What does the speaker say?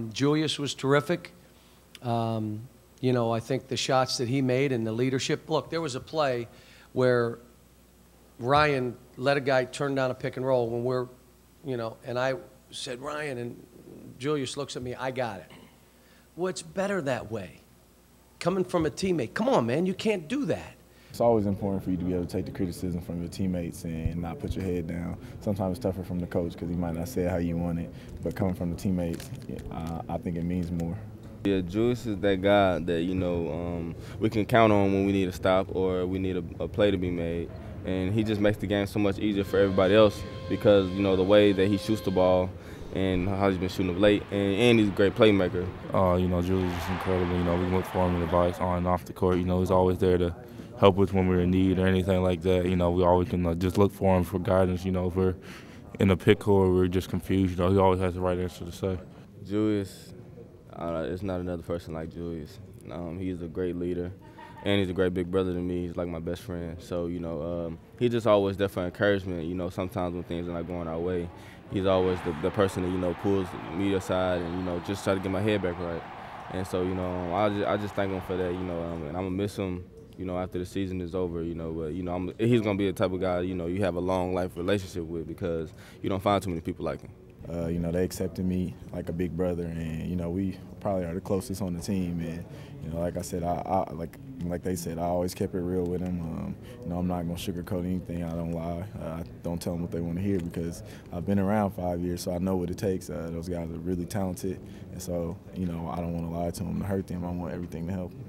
Julius was terrific. You know, I think the shots that he made and the leadership. Look, there was a play where Ryan let a guy turn down a pick and roll when we're, you know, and I said, Ryan, and Julius looks at me, I got it. Well, it's better that way. Coming from a teammate. Come on, man, you can't do that. It's always important for you to be able to take the criticism from your teammates and not put your head down. Sometimes it's tougher from the coach because he might not say it how you want it, but coming from the teammates, I think it means more. Yeah, Julius is that guy that, you know, we can count on when we need a stop or we need a play to be made. And he just makes the game so much easier for everybody else because, you know, the way that he shoots the ball and how he's been shooting of late, and he's a great playmaker. You know, Julius is incredible. You know, we look for him in advice on and off the court. You know, he's always there to help us when we're in need or anything like that. You know, we always can just look for him for guidance. You know, if we're in a pick or we're just confused, you know, he always has the right answer to say. Julius, there's not another person like Julius. He's a great leader, and he's a great big brother to me. He's like my best friend. So, you know, he's just always there for encouragement. You know, sometimes when things are not going our way, he's always the person that, you know, pulls me aside and, you know, just try to get my head back right. And so, you know, I just thank him for that, you know, and I'm going to miss him, you know, after the season is over, you know. But, you know, he's going to be the type of guy, you know, you have a long life relationship with because you don't find too many people like him. You know, they accepted me like a big brother, and, you know, we probably are the closest on the team. And, you know, like I said, like they said, I always kept it real with them. You know, I'm not going to sugarcoat anything. I don't lie. I don't tell them what they want to hear because I've been around 5 years, so I know what it takes. Those guys are really talented, and so, you know, I don't want to lie to them to hurt them. I want everything to help them.